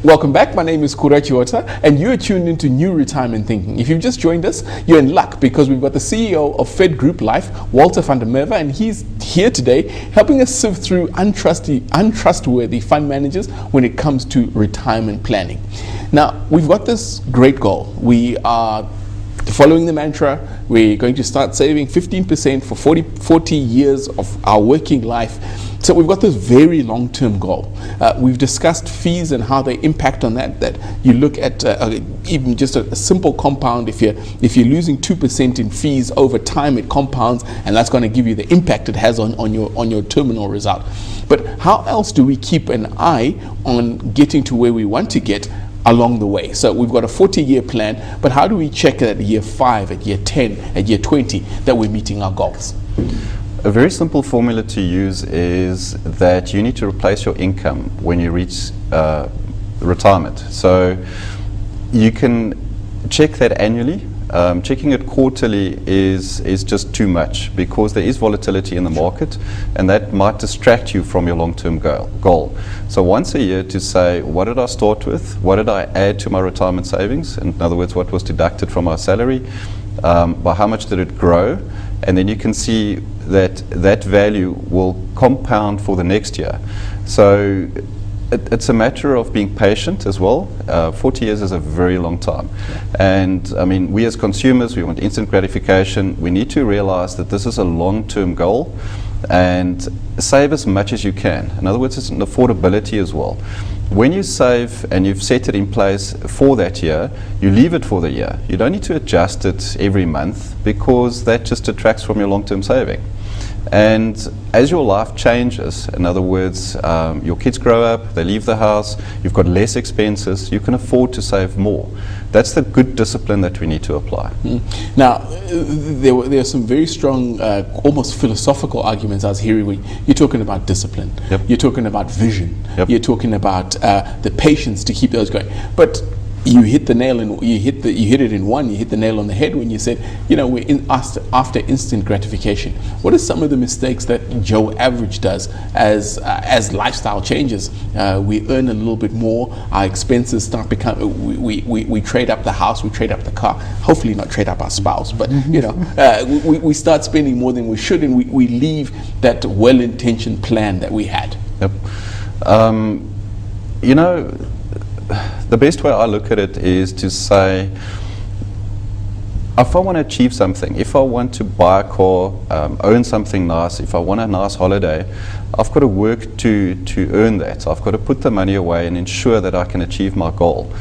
Welcome back. My name is Kura Chihota, and you're tuned into New Retirement Thinking. If you've just joined us, you're in luck because we've got the CEO of FedGroup Life, Walter van der Merwe, and he's here today helping us sift through untrustworthy fund managers when it comes to retirement planning. Now, we've got this great goal. We are following the mantra, we're going to start saving 15% for 40 years of our working life. So we've got this very long-term goal. We've discussed fees and how they impact on that you look at even just a simple compound. If you're losing 2% in fees over time, it compounds, and that's going to give you the impact it has on your terminal result. But how else do we keep an eye on getting to where we want to get along the way? So we've got a 40-year plan, but how do we check at year 5, at year 10, at year 20 that we're meeting our goals? A very simple formula to use is that you need to replace your income when you reach retirement. So you can check that annually. Checking it quarterly is just too much because there is volatility in the market, and that might distract you from your long-term goal. So once a year to say, what did I start with? What did I add to my retirement savings? In other words, what was deducted from our salary? By how much did it grow? And then you can see that value will compound for the next year. So it's a matter of being patient as well. 40 years is a very long time. And I mean, we as consumers, we want instant gratification. We need to realize that this is a long-term goal and save as much as you can. In other words, it's an affordability as well. When you save and you've set it in place for that year, you leave it for the year. You don't need to adjust it every month because that just detracts from your long-term saving. And as your life changes, in other words, your kids grow up, they leave the house, you've got less expenses, you can afford to save more. That's the good discipline that we need to apply. Now, there are some very strong, almost philosophical arguments I was hearing. You're talking about discipline, Yep. You're talking about vision, Yep. You're talking about the patience to keep those going. But you hit the nail, and you hit the nail on the head when you said, we're after instant gratification. What are some of the mistakes that Joe Average does as lifestyle changes? We earn a little bit more, our expenses start becoming, we trade up the house, we trade up the car, hopefully not trade up our spouse, but we start spending more than we should, and we leave that well-intentioned plan that we had. Yep. The best way I look at it is to say, if I want to achieve something, if I want to buy a car, own something nice, if I want a nice holiday, I've got to work to earn that. I've got to put the money away and ensure that I can achieve my goal.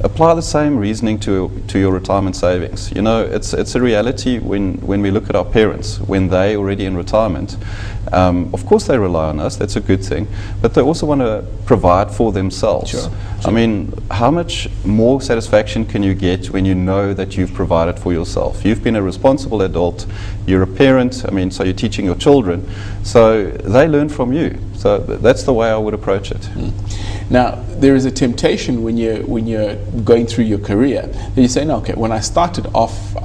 Apply the same reasoning to your retirement savings. It's a reality when we look at our parents, when they're already in retirement. Of course they rely on us, that's a good thing, but they also want to provide for themselves. Sure. I mean, how much more satisfaction can you get when you know that you've provided for yourself? You've been a responsible adult, you're a parent, so you're teaching your children, so they learn from you. So that's the way I would approach it. Now, there is a temptation when you're going through your career that you say, no, okay, when I started off,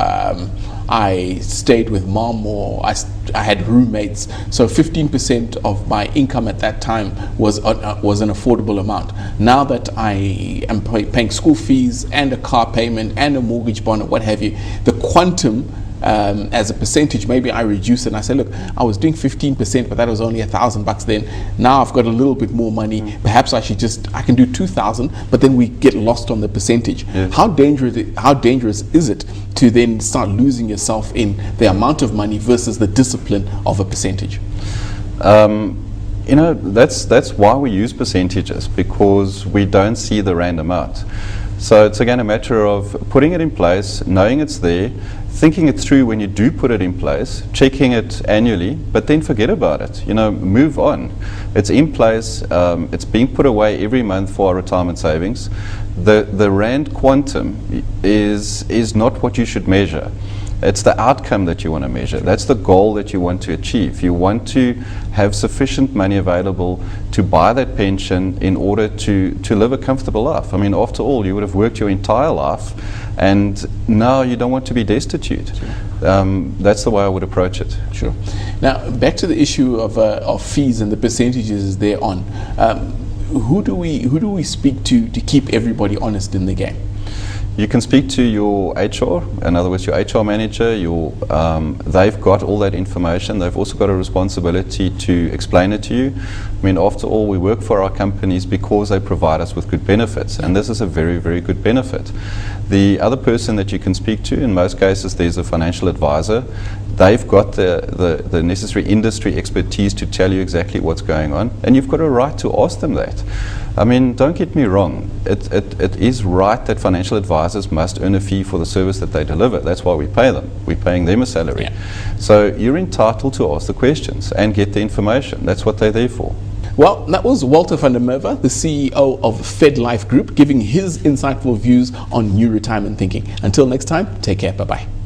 I stayed with mom, or I had roommates, so 15% of my income at that time was an affordable amount. Now that I am paying school fees and a car payment and a mortgage bond and what have you, the quantum as a percentage, maybe I reduce it and I say, look, I was doing 15%, but that was only $1,000 then. Now I've got a little bit more money. Perhaps I can do 2,000, but then we get lost on the percentage. Yes. How dangerous is it to then start losing yourself in the amount of money versus the discipline of a percentage? That's why we use percentages, because we don't see the rand amount. So it's again a matter of putting it in place, knowing it's there, thinking it through when you do put it in place, checking it annually, but then forget about it. Move on. It's in place. It's being put away every month for our retirement savings. The rand quantum is not what you should measure. It's the outcome that you want to measure. That's the goal that you want to achieve. You want to have sufficient money available to buy that pension in order to live a comfortable life. After all, you would have worked your entire life, and now you don't want to be destitute. That's the way I would approach it. Sure. Now, back to the issue of fees and the percentages thereon. who do we speak to keep everybody honest in the game? You can speak to your HR, in other words, your HR manager. They've got all that information. They've also got a responsibility to explain it to you. I mean, after all, we work for our companies because they provide us with good benefits, and this is a very, very good benefit. The other person that you can speak to, in most cases, there's a financial advisor. They've got the necessary industry expertise to tell you exactly what's going on, and you've got a right to ask them that. I mean, don't get me wrong. It is right that financial advisors must earn a fee for the service that they deliver. That's why we pay them. We're paying them a salary. Yeah. So you're entitled to ask the questions and get the information. That's what they're there for. Well, that was Walter van der Merwe, the CEO of FedLife Group, giving his insightful views on new retirement thinking. Until next time, take care. Bye-bye.